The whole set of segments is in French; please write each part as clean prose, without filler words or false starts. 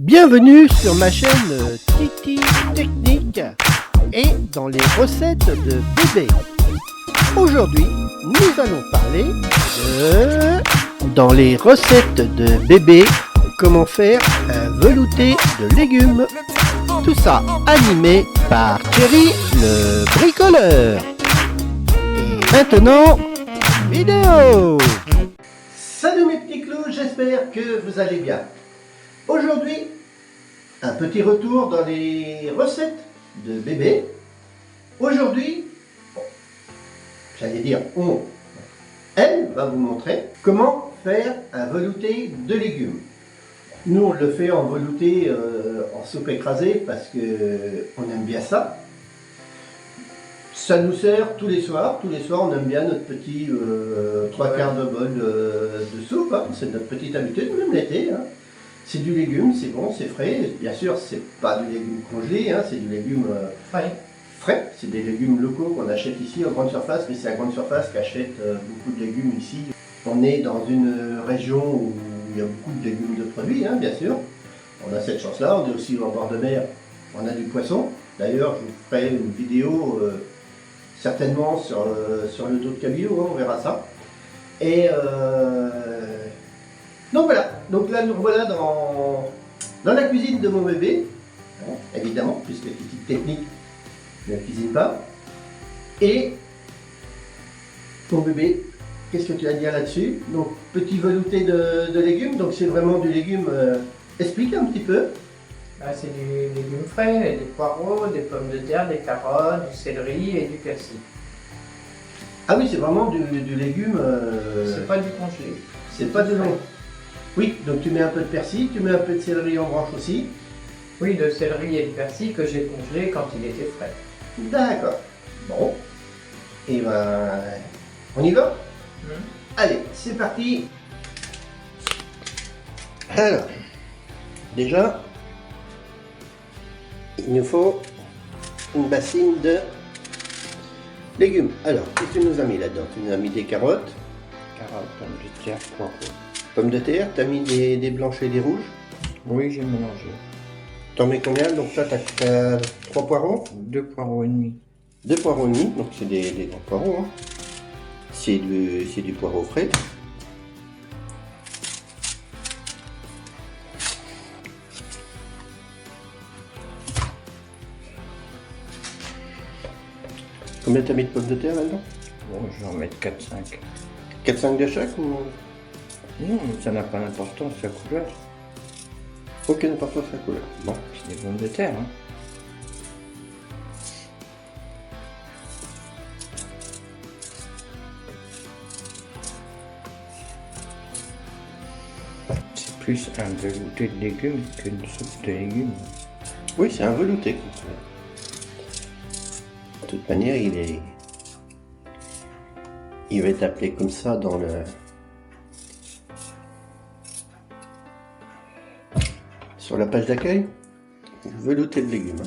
Bienvenue sur ma chaîne Titi Technique et dans les recettes de bébé. Aujourd'hui, nous allons parler dans les recettes de bébé, comment faire un velouté de légumes. Tout ça animé par Thierry le bricoleur. Et maintenant, vidéo. Salut mes petits clous, j'espère que vous allez bien. Aujourd'hui, un petit retour dans les recettes de bébé. Aujourd'hui, j'allais dire elle va vous montrer comment faire un velouté de légumes. Nous, on le fait en velouté en soupe écrasée parce que on aime bien ça. Ça nous sert tous les soirs. Tous les soirs, on aime bien notre petit 3/4 de bol de soupe. Hein. C'est notre petite habitude, même l'été. Hein. C'est du légume, c'est bon, c'est frais. Bien sûr, c'est pas du légume congelé, hein, c'est du légume frais. C'est des légumes locaux qu'on achète ici en grande surface, mais c'est la grande surface qui achète beaucoup de légumes ici. On est dans une région où il y a beaucoup de légumes de produits, hein, bien sûr. On a cette chance-là, on est aussi en bord de mer, on a du poisson. D'ailleurs, je vous ferai une vidéo certainement sur le dos de cabillaud, hein, on verra ça. Et donc voilà, donc là nous voilà dans la cuisine de mon bébé, hein, évidemment, puisque petite technique ne cuisine pas. Et mon bébé, qu'est-ce que tu as à dire là-dessus? Donc petit velouté de légumes, donc c'est vraiment du légume, explique un petit peu. C'est du légumes frais, des poireaux, des pommes de terre, des carottes, du céleri et du persil. Ah oui, c'est vraiment du légume. C'est pas du congelé. C'est pas de long. Oui, donc tu mets un peu de persil, tu mets un peu de céleri en branche aussi. Oui, le céleri et le persil que j'ai congelé quand il était frais. D'accord. Bon. Et ben, on y va? Allez, c'est parti. Alors, déjà, il nous faut une bassine de légumes. Alors, qu'est-ce que tu nous as mis là-dedans? Tu nous as mis des carottes. Carottes, pommes de terre, poireaux. Pommes de terre, tu as mis des blanches et des rouges. Oui, j'ai mélangé. T'en mets combien? Donc là, tu as 3 poireaux. 2 poireaux et demi. 2 poireaux et demi, donc c'est des grands poireaux. Hein. C'est du poireau frais. Combien tu as mis de pommes de terre là-dedans? Bon, je vais en mettre 4-5. 4-5 de chaque ou... Non, ça n'a pas d'importance, la couleur. Aucune importance la couleur. Bon. C'est des pommes de terre. Hein. C'est plus un velouté de légumes qu'une soupe de légumes. Oui, c'est un velouté. De toute manière, il va être appelé comme ça dans le... Sur la page d'accueil, velouté de légumes.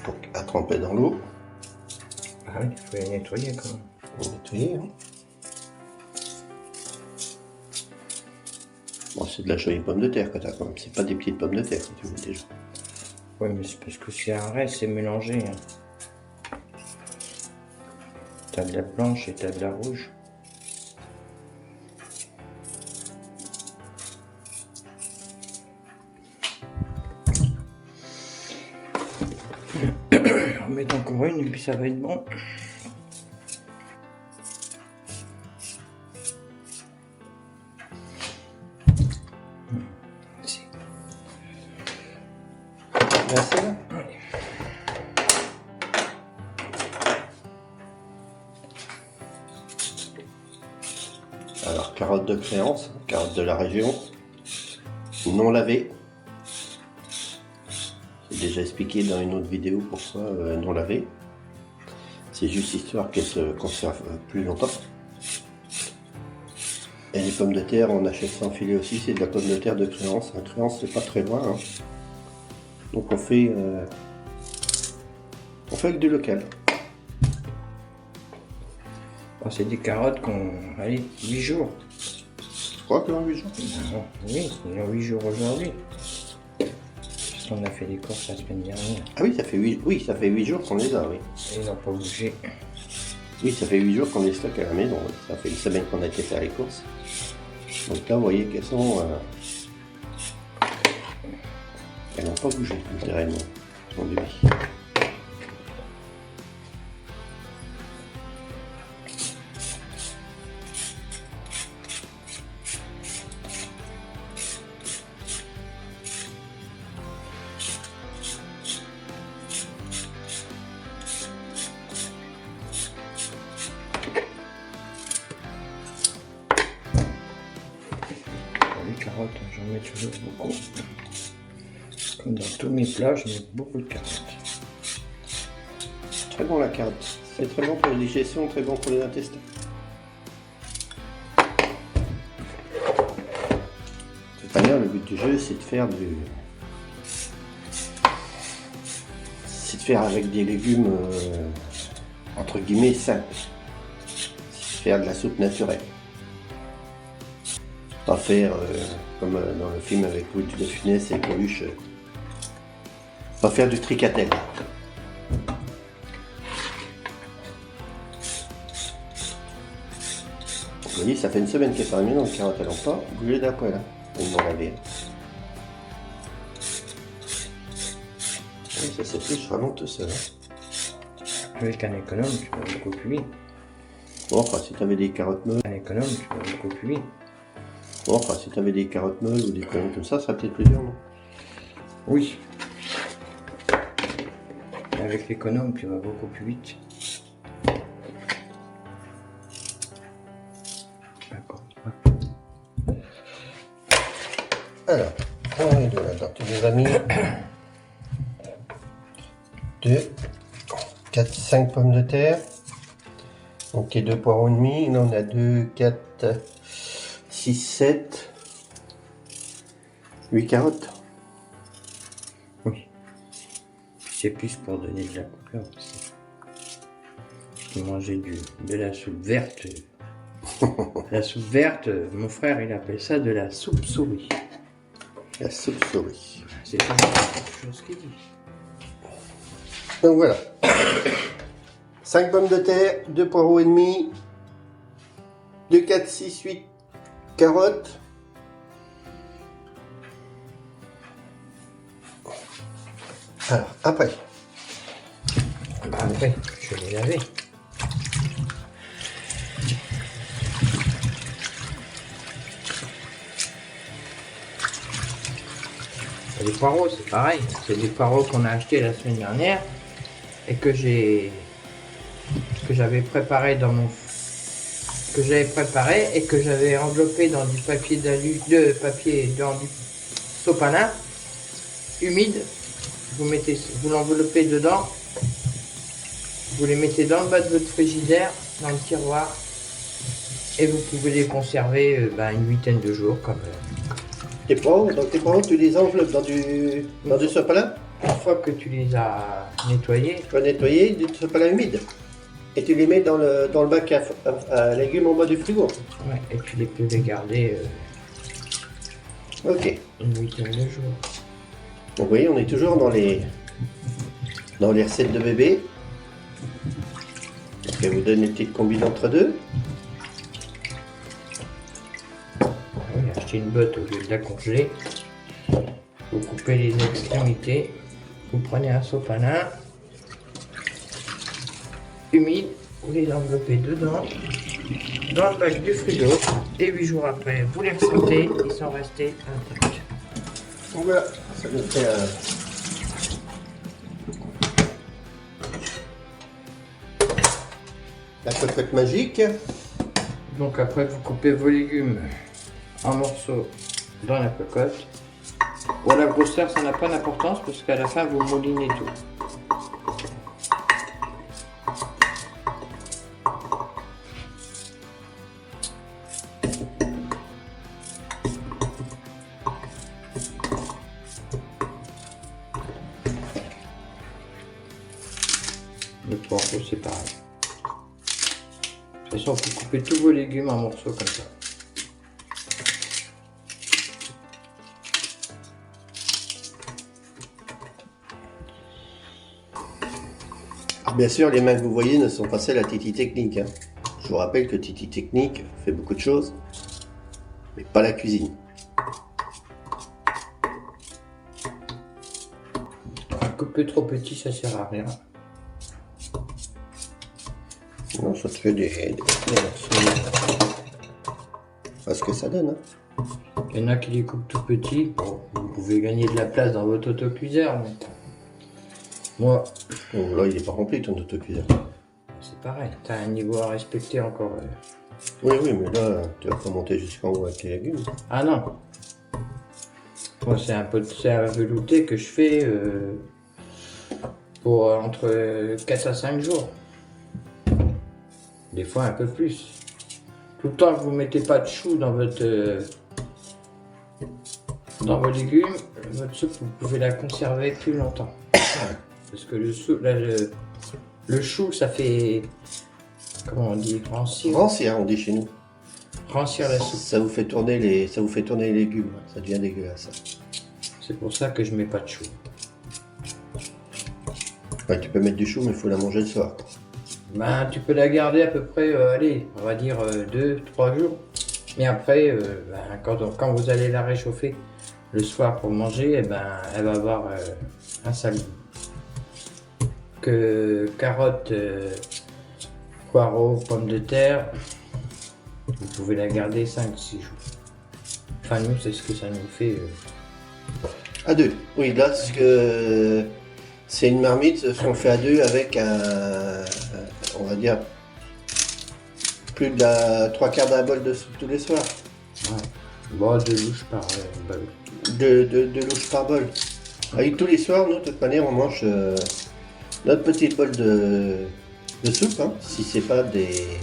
Donc à tremper dans l'eau. Ah oui, il faut les nettoyer quand même. Faut nettoyer. Hein. Bon, c'est de la jolie pomme de terre que tu as quand même. C'est pas des petites pommes de terre que tu veux déjà. Oui, mais c'est parce que c'est un reste, c'est mélangé. Hein. T'as de la blanche et t'as de la rouge. On va mettre encore une et puis ça va être bon. Merci. Alors, carottes de créance, carottes de la région, non lavées. J'ai déjà expliqué dans une autre vidéo pourquoi non lavées. C'est juste histoire qu'elles se conservent plus longtemps. Et les pommes de terre, on achète ça en filet aussi, c'est de la pomme de terre de créance. La créance, c'est pas très loin. Hein. Donc on fait avec du local. Oh, c'est des carottes qu'on... Allez, 8 jours. Je crois que dans 8 jours. Non, oui, ils ont 8 jours aujourd'hui. Parce qu'on a fait les courses la semaine dernière. Ah oui, ça fait 8, oui, ça fait 8 jours qu'on les a, oui. Et ils n'ont pas bougé. Oui, ça fait 8 jours qu'on les stocke à la maison. Oui. Ça fait une semaine qu'on a été faire les courses. Donc là, vous voyez qu'elles sont... elles n'ont pas bougé, littéralement. Au début. Les carottes, j'en mets toujours beaucoup. Comme dans tous mes plats, je mets beaucoup de carottes. Très bon la carotte. C'est très bon pour la digestion, très bon pour les intestins. De toute manière, le but du jeu, c'est de faire c'est de faire avec des légumes entre guillemets simples. C'est de faire de la soupe naturelle. Pas faire comme dans le film avec Louis de Funès et Coluche. Pas faire du tricatel. Vous voyez, ça fait une semaine qu'elle est fermée dans le carotte, elles n'ont pas bougé d'un poil. Hein. Ils m'ont lavé. Oui, ça s'épluche vraiment tout seul. Hein. Avec un économe, tu vas beaucoup plus vite. Bon, enfin, si tu avais des carottes meules. Un économe, tu vas beaucoup plus vite. Bon, enfin, si tu avais des carottes meules ou des conneries comme ça serait peut-être plus dur, non? Oui. Avec l'économe, tu vas beaucoup plus vite. D'accord. Alors, on est deux là-dedans. Tu les as mis 2, 4, 5 pommes de terre. Donc, tes 2 poireaux et demi. Là, on a 2, 4, 6, 7, 8 carottes. Oui. C'est plus pour donner de la couleur aussi. J'ai mangé de la soupe verte. La soupe verte, mon frère, il appelle ça de la soupe souris. La soupe souris. C'est pas quelque chose qu'il dit. Donc voilà. 5 pommes de terre, 2 poireaux et demi, 2, 4, 6, 8 carottes. Alors, après. Bah après, je l'ai lavé. Les poireaux, c'est pareil. C'est des poireaux qu'on a achetés la semaine dernière et que j'avais préparé dans mon et que j'avais enveloppé dans du papier dans du sopalin humide. Vous l'enveloppez dedans, vous les mettez dans le bas de votre frigidaire, dans le tiroir, et vous pouvez les conserver une huitaine de jours comme Tes poireaux, tu les enveloppes dans du sopalin. une fois que tu les as nettoyés. Tu vas nettoyer du sopalin humide. Et tu les mets dans le bac à légumes en bas du frigo. Ouais, et tu peux les garder Ok. une huitaine de jours. Donc vous voyez, on est toujours dans les recettes de bébé. Je vais vous donner une petite combine entre deux. Oui, acheter une botte au lieu de la congeler. Vous coupez les extrémités. Vous prenez un sopalin humide. Vous les enveloppez dedans, dans le bac du frigo. Et 8 jours après, vous les ressentez. Ils sont restés intacts. Donc voilà, ça nous fait la cocotte magique. Donc après, vous coupez vos légumes en morceaux dans la cocotte. Bon, la grosseur, ça n'a pas d'importance parce qu'à la fin, vous moulinez tout. Le poireau, c'est pareil. C'est ça, vous coupez tous vos légumes en morceaux comme ça. Bien sûr, les mains que vous voyez ne sont pas celles à Titi Technique. Hein. Je vous rappelle que Titi Technique fait beaucoup de choses, mais pas la cuisine. Couper trop petit, ça sert à rien. Non, ça te fait des morceaux. Pas ce que ça donne. Hein. Il y en a qui les coupent tout petits. Bon, vous pouvez gagner de la place dans votre autocuiseur, mais moi, Oh, là, il n'est pas rempli ton autocuiseur. c'est pareil. T'as un niveau à respecter encore. Oui, oui, mais là, tu vas pas monter jusqu'en haut avec tes légumes. Ah non. Moi, c'est un pot de serre velouté que je fais pour entre 4 à 5 jours. Des fois un peu plus. Tout le temps que vous mettez pas de chou dans votre dans vos légumes, votre soupe, vous pouvez la conserver plus longtemps. Parce que le chou, ça fait, comment on dit, rancir Rancien, on dit chez nous. la soupe. Ça vous fait tourner les légumes. Ça devient dégueulasse. C'est pour ça que je mets pas de chou. Ouais, tu peux mettre du chou, mais il faut la manger le soir. Ben, tu peux la garder à peu près, allez, on va dire 2-3 jours. Mais après, ben, quand vous allez la réchauffer le soir pour manger, eh ben, elle va avoir un sale goût. Que carottes, poireaux, pommes de terre, vous pouvez la garder 5-6 jours. Enfin, nous, c'est ce que ça nous fait. À deux. Oui, là, c'est une marmite, ce qu'on fait à deux avec on va dire, plus de la 3/4 d'un bol de soupe tous les soirs. Ouais. Bon, 2 louches par bol. Deux louches par bol. Ah oui, tous les soirs, nous, de toute manière, on mange notre petit bol de soupe, hein, si c'est pas des...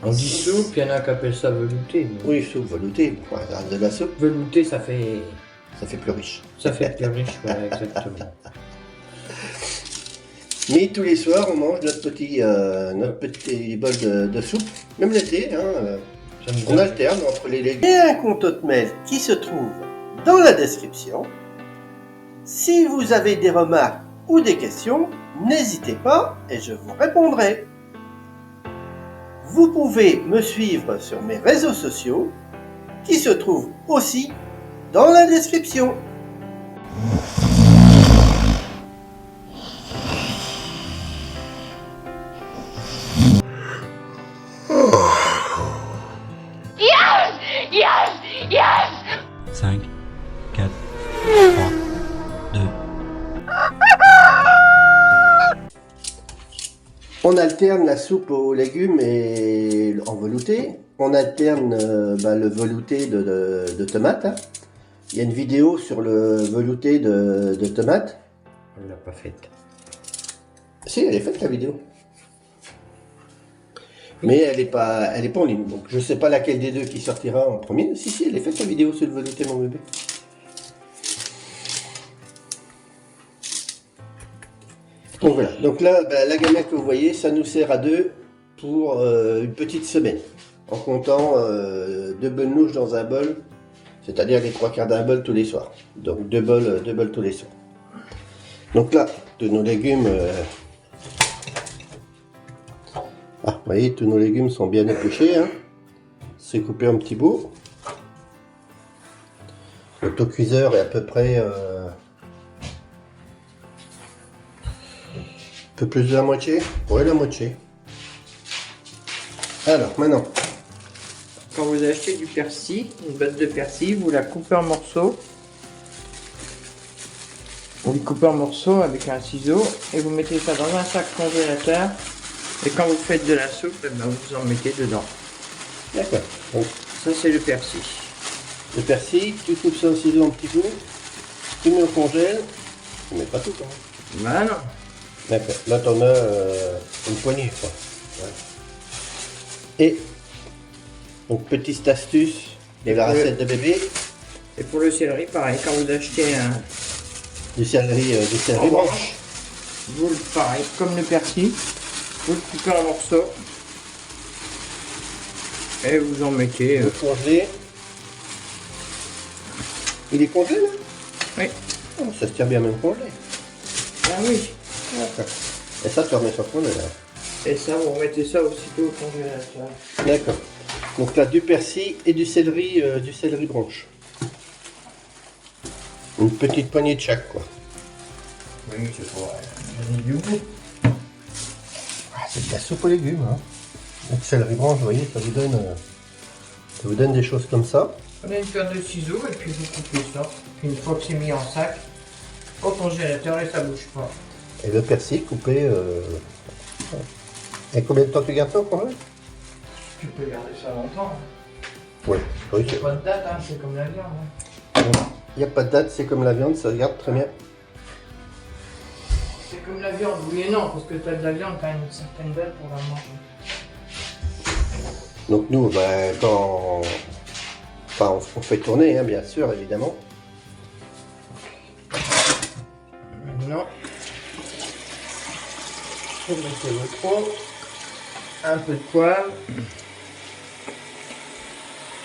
On dit soupe, il y en a qui appellent ça velouté. Mais... Oui, soupe veloutée, de la soupe, Velouté, ça fait plus riche. plus riche, voilà, exactement. Mais tous les soirs, on mange notre petit bol de soupe, même l'été, hein, on alterne entre les légumes. Et un compte Hotmail qui se trouve dans la description. Si vous avez des remarques ou des questions, n'hésitez pas et je vous répondrai. Vous pouvez me suivre sur mes réseaux sociaux qui se trouvent aussi dans la description. Yes! Yes! 5, 4, 3, 2. On alterne la soupe aux légumes et en velouté. On alterne le velouté de tomates. Hein. Il y a une vidéo sur le velouté de tomates. On l'a pas faite. Si, elle est faite la vidéo. Mais elle est pas en ligne. Donc je sais pas laquelle des deux qui sortira en premier. Si, elle est faite la vidéo sur le velouté, mon bébé. Donc voilà. Donc là, la gamelle que vous voyez, ça nous sert à deux pour une petite semaine. En comptant 2 bonnes louches dans un bol, c'est-à-dire les 3/4 d'un bol tous les soirs. Donc 2 bols tous les soirs. Donc là, de nos légumes. Vous voyez, tous nos légumes sont bien épluchés. Hein. C'est coupé en petits bouts. L'autocuiseur est à peu près un peu plus de la moitié. Ouais, la moitié. Alors, maintenant. Quand vous achetez du persil, une botte de persil, vous la coupez en morceaux. Vous le coupez en morceaux avec un ciseau et vous mettez ça dans un sac congélateur. Et quand vous faites de la soupe, eh ben, vous en mettez dedans. D'accord. Donc, Ça, c'est le persil. le persil, tu coupes ça au ciseau un petit peu. Tu mets au congèle. Tu mets pas tout quand même. Bah non. D'accord. Là, t'en as une poignée, quoi. Ouais. Et, donc, petite astuce de la recette de bébé. Et pour le céleri, pareil. Quand vous achetez Du céleri en branche. vous le pareil, comme le persil, vous le coupez en morceaux. Et vous en mettez. Le congelé. Il est congelé là? Oui. Oh, ça se tient bien même congelé. Ah oui. D'accord. Et ça, tu remets sur le congélateur. Et ça, vous remettez ça aussitôt au congélateur. D'accord. Donc là, du persil et du céleri branche. Une petite poignée de chaque, quoi. Oui, c'est pour donner du goût. Ah, c'est de la soupe aux légumes, hein. Donc céleri branche, vous voyez, ça vous donne des choses comme ça. Prenez une paire de ciseaux et puis vous coupez ça. Puis une fois que c'est mis en sac, au congélateur et ça bouge pas. Et le persil coupé. Et combien de temps tu gardes ça au congé? Tu peux garder ça longtemps. Oui, oui, Il n'y a pas de date, hein, c'est comme la viande. il n'y a pas de date, c'est comme la viande, ça se garde très bien. C'est comme la viande, oui et non, parce que tu as de la viande, tu as une certaine date pour la manger. Donc nous, ben, on fait tourner, hein, bien sûr, évidemment. Maintenant, vous mettez votre eau, un peu de poivre,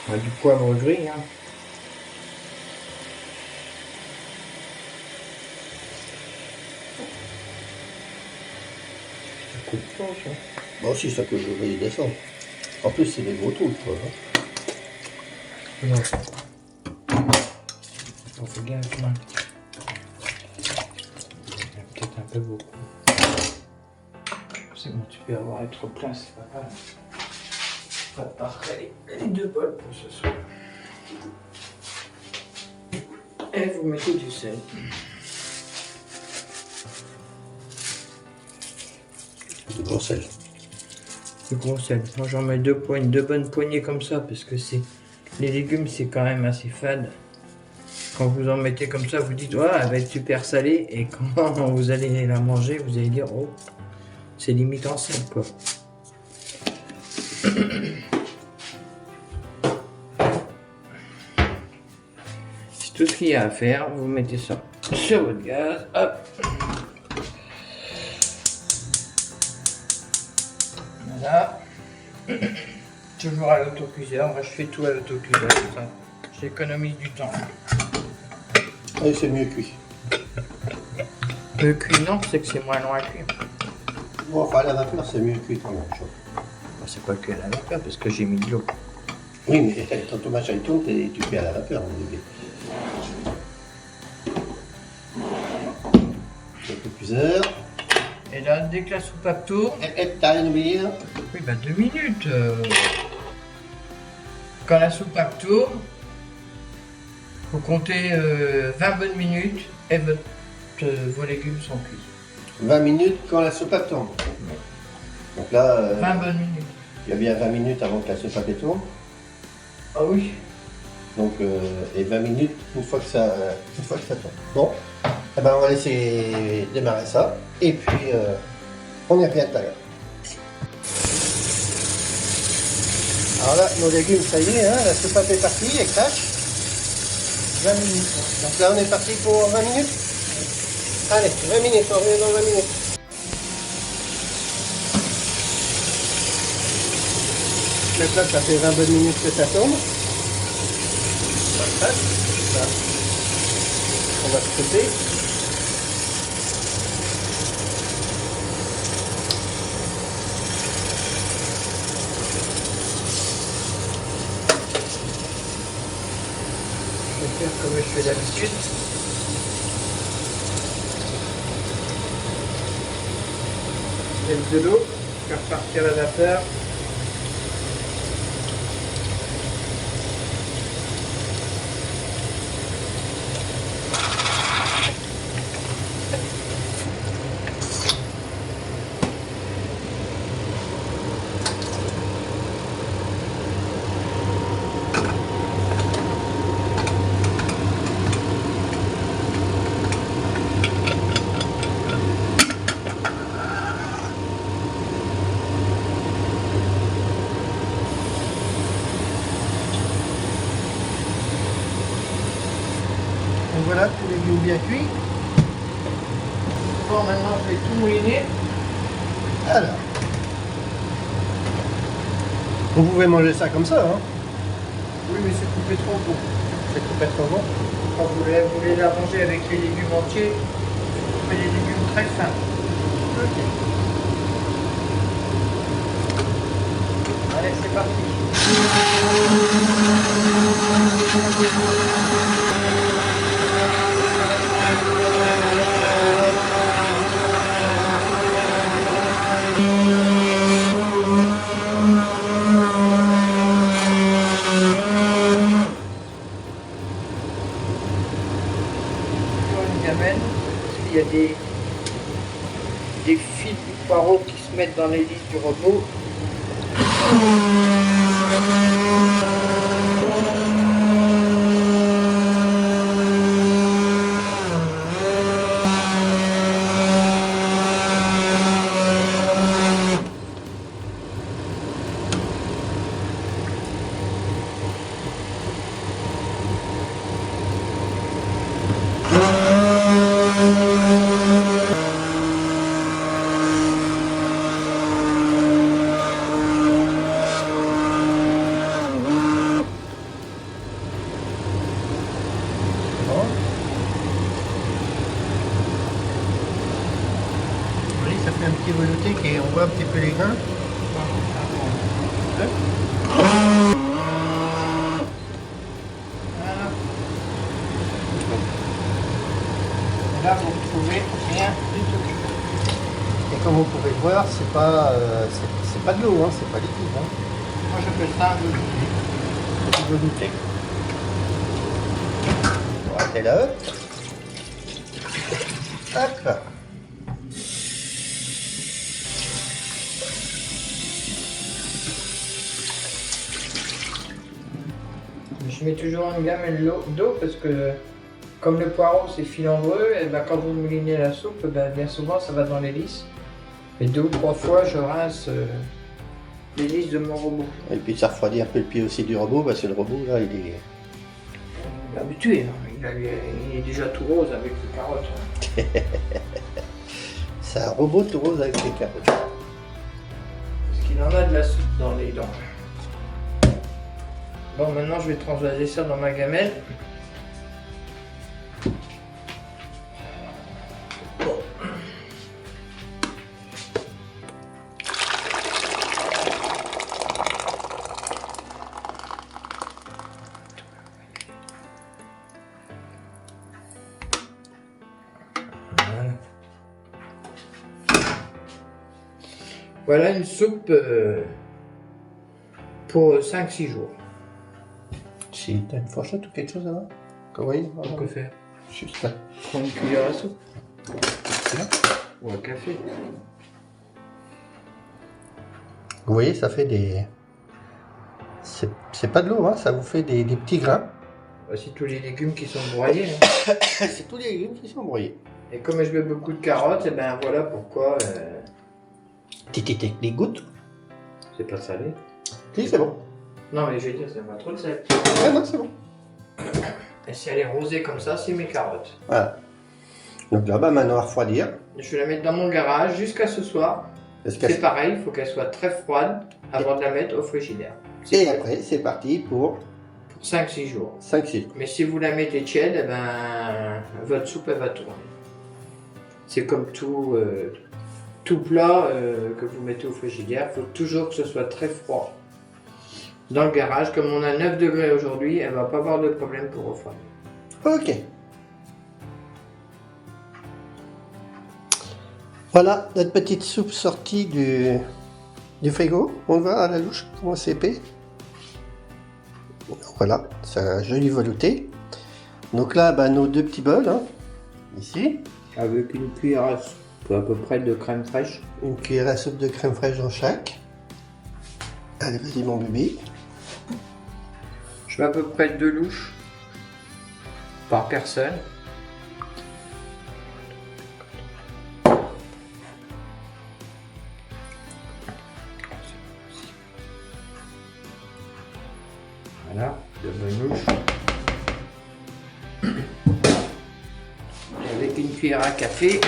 du poivre gris. Hein. Ça coupe pas, ça. Bon, si ça peut jouer descendre. En plus, c'est des gros trous, quoi. Hein. Non. On fait gaffe, là. Il y a peut-être un peu beaucoup. C'est bon, tu peux avoir être plein, c'est pas grave. Pas parfait. Les deux bols pour ce soir. Et vous mettez du sel. Du gros sel. Du gros sel. Moi j'en mets deux bonnes poignées comme ça parce que c'est les légumes c'est quand même assez fade. Quand vous en mettez comme ça, vous dites ouais, elle va être super salée et quand vous allez la manger, vous allez dire oh, c'est limite en sel quoi. C'est tout ce qu'il y a à faire. Vous mettez ça sur votre gaz. Hop. Voilà. Toujours à l'autocuiseur. Moi je fais tout à l'autocuiseur. J'économise du temps. Et c'est mieux cuit. Le cuit non, c'est que c'est moins long à cuire. Bon, enfin, à la vapeur, c'est mieux cuit quand même. C'est pas cuit à la vapeur parce que j'ai mis de l'eau. Oui, mais ton tomate il tourne, tu cuis à la vapeur, mon bébé. L'autocuiseur. Et là, dès que la soupape tourne... T'as rien oublié là? Oui, bah 2 minutes. Quand la soupape tourne, vous comptez 20 bonnes minutes et vos légumes sont cuits. 20 minutes quand la soupe tourne. Donc là, 20 bonnes minutes. il y a bien 20 minutes avant que la soupe tourne. Ah oui. Donc, et 20 minutes une fois que ça tourne. Bon, eh ben, on va laisser démarrer ça. Et puis, on y revient tout à l'heure. Alors là, nos légumes, ça y est, hein, la soupe est partie, elle cache. 20 minutes. Donc là, on est parti pour 20 minutes. Allez, 20 minutes, on revient dans 20 minutes. Donc là, ça fait 20 bonnes minutes que ça tombe. Voilà, ça. On va se couper. Je vais faire comme je fais d'habitude. Mettre de l'eau, faire partir la vapeur. Donc voilà, tous les légumes bien cuits. Bon, maintenant je vais tout mouliner. Alors, Vous pouvez manger ça comme ça, hein. Oui, mais c'est coupé trop gros. C'est coupé trop bon. Quand vous voulez la manger avec les légumes entiers, vous faites des légumes très fins. Allez, c'est parti. Une gamelle, parce qu'il y a des fils du poireau qui se mettent dans l'hélice du robot. Oui, ça fait un petit velouté et on voit un petit peu les grains. Voilà. Et là, vous ne trouvez rien du tout. Et comme vous pouvez le voir, c'est pas de l'eau, hein, c'est pas liquide. Hein. Moi, j'appelle ça un velouté. C'est du velouté. Voilà, là. Hop. Je mets toujours une gamelle d'eau parce que comme le poireau c'est filandreux, et ben, quand vous moulinez la soupe, ben, bien souvent ça va dans l'hélice. Et 2 ou 3 fois je rince l'hélice de mon robot. Et puis ça refroidit un peu le pied aussi du robot, parce que le robot là il est. Il est habitué, hein. Il est déjà tout rose avec les carottes. Hein. C'est un robot tout rose avec les carottes. Parce qu'il en a de la soupe dans les dents. Bon, maintenant je vais transvaser ça dans ma gamelle. Voilà une soupe pour 5-6 jours. Si t'as une fourchette ou quelque chose là-bas? Oui, On peut faire. juste là. Prendre une cuillère à soupe. Ou un café. Vous voyez, ça fait des. C'est pas de l'eau, hein, ça vous fait des petits grains. Voici tous les légumes qui sont broyés. Hein. C'est tous les légumes qui sont broyés. Et comme je mets beaucoup de carottes, et ben voilà pourquoi Petite technique goutte. c'est pas salé. Si, c'est bon. Non mais je veux dire, c'est pas trop de sel. Ah non, c'est bon. Et si elle est rosée comme ça, c'est mes carottes. Voilà. Donc là, bah, maintenant à refroidir. Je vais la mettre dans mon garage jusqu'à ce soir. Parce que- C'est pareil, il faut qu'elle soit très froide avant de la mettre au frigidaire. Et après, c'est parti pour Pour 5-6 jours. 5-6. Mais si vous la mettez tiède, eh ben, votre soupe elle va tourner. C'est comme tout plat que vous mettez au frigidaire, il faut toujours que ce soit très froid. Dans le garage, comme on a 9 degrés aujourd'hui, elle va pas avoir de problème pour refroidir. Ok. Voilà notre petite soupe sortie du frigo. On voit à la louche comment c'est épais. Voilà, c'est un joli velouté. Donc là, bah, nos 2 petits bols, hein, ici. Avec une cuillère à peu près de crème fraîche. Une cuillère à soupe de crème fraîche dans chaque. Allez, vas-y mon bébé. Je mets à peu près 2 louches par personne. Voilà, 2 bonnes louches. Et avec une cuillère à café.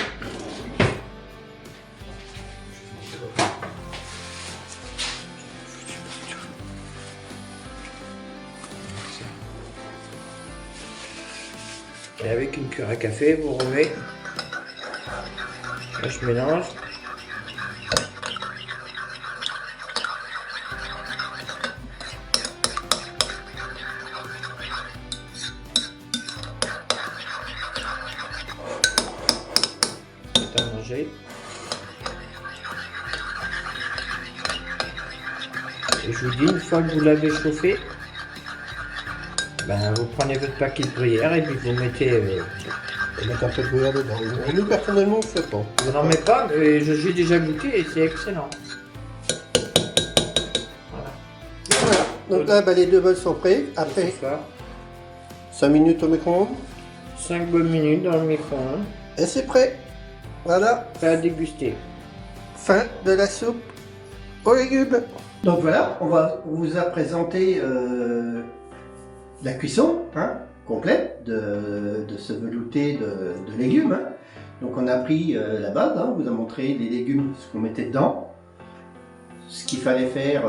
Et avec une cuillère à café, vous remuez. Là, je mélange. C'est à manger. Et je vous dis, une fois que vous l'avez chauffé, ben, vous prenez votre paquet de gruyère et puis vous mettez... On met un peu de gruyère dedans. Nous, personnellement, on ne fait pas. Je n'en mets pas, mais j'ai déjà goûté et c'est excellent. Voilà. Voilà. Donc là, bah, les 2 bols sont prêts. Après, C'est ça. 5 minutes au micro-ondes. 5 bonnes minutes dans le micro-ondes. Et c'est prêt. Voilà. Prêt à déguster. Fin de la soupe aux légumes. Donc voilà, on vous a présenté la cuisson complète de ce velouté de légumes. Donc on a pris la base, on vous a montré les légumes, ce qu'on mettait dedans, ce qu'il fallait faire,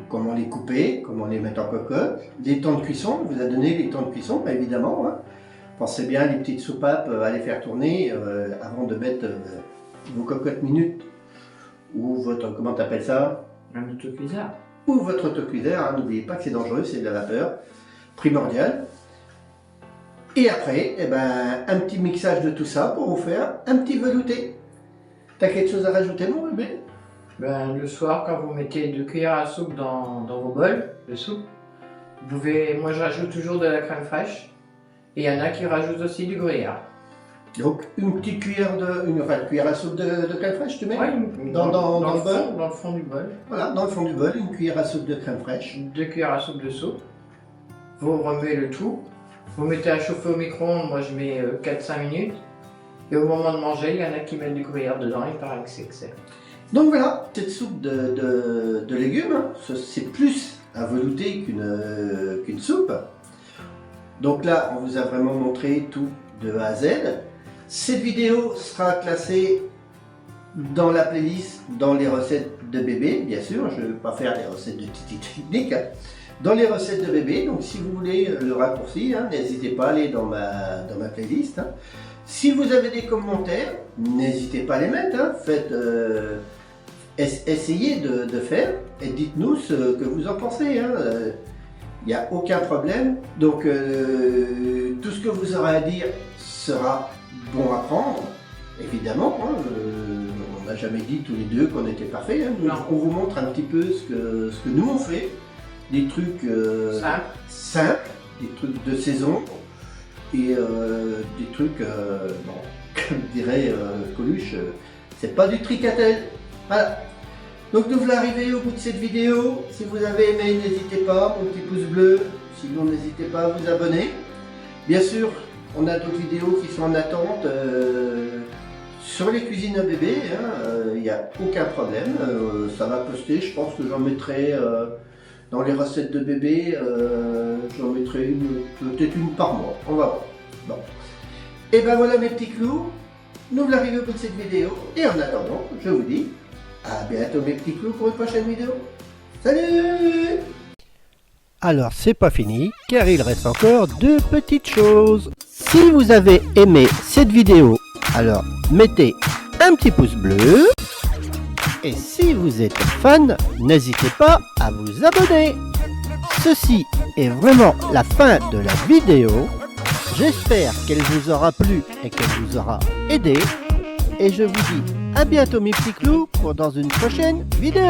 comment les couper, comment les mettre en cocotte, les temps de cuisson, on vous a donné les temps de cuisson, évidemment. Pensez bien les petites soupapes à les faire tourner avant de mettre vos cocottes minutes ou votre, comment t'appelles ça? Un autocuiseur. Ou votre autocuiseur, n'oubliez pas que c'est dangereux, c'est de la vapeur, primordial. Et après, un petit mixage de tout ça pour vous faire un petit velouté. T'as quelque chose à rajouter, mon bébé? Ben, le soir, quand vous mettez 2 cuillères à soupe dans vos bols de soupe, vous pouvez, moi je rajoute toujours de la crème fraîche, et il y en a qui rajoutent aussi du gruyère. Donc une petite cuillère une cuillère à soupe de crème fraîche, tu mets? Ouais, dans le bol. dans le fond du bol. Voilà, dans le fond du bol, une cuillère à soupe de crème fraîche. 2 cuillères à soupe de soupe. Vous remuez le tout. Vous mettez à chauffer au micro-ondes, moi je mets 4-5 minutes. Et au moment de manger, il y en a qui mettent du gruyère dedans, il paraît que c'est excellent. Donc voilà, cette soupe de légumes, c'est plus à velouter qu'une soupe. Donc là, on vous a vraiment montré tout de A à Z. Cette vidéo sera classée dans la playlist, dans les recettes de bébé, bien sûr. Je ne vais pas faire les recettes de Titi Technique. Dans les recettes de bébé, donc si vous voulez le raccourci, n'hésitez pas à aller dans ma playlist. Si vous avez des commentaires, n'hésitez pas à les mettre. Faites, essayez de faire et dites-nous ce que vous en pensez. Il n'y a aucun problème. Donc tout ce que vous aurez à dire sera bon à prendre, évidemment. On n'a jamais dit tous les deux qu'on était parfaits. On vous montre un petit peu ce que nous on fait. Des trucs simples, des trucs de saison et des trucs, comme dirait Coluche, c'est pas du tricatel. Voilà. Donc nous voilà arrivés au bout de cette vidéo. Si vous avez aimé, n'hésitez pas, mon petit pouce bleu. Sinon, n'hésitez pas à vous abonner. Bien sûr, on a d'autres vidéos qui sont en attente sur les cuisines à bébé. Il n'y a aucun problème. Ça va poster. Je pense que j'en mettrai dans les recettes de bébé. J'en mettrai peut-être une par mois. On va voir. Bon. Et ben voilà mes petits clous. Nous voilà arrivés au bout de cette vidéo. Et en attendant, je vous dis à bientôt mes petits clous pour une prochaine vidéo. Salut! Alors c'est pas fini, car il reste encore 2 petites choses. Si vous avez aimé cette vidéo, alors mettez un petit pouce bleu. Et si vous êtes fan, n'hésitez pas à vous abonner. Ceci est vraiment la fin de la vidéo. J'espère qu'elle vous aura plu et qu'elle vous aura aidé. Et je vous dis à bientôt mes petits clous pour dans une prochaine vidéo.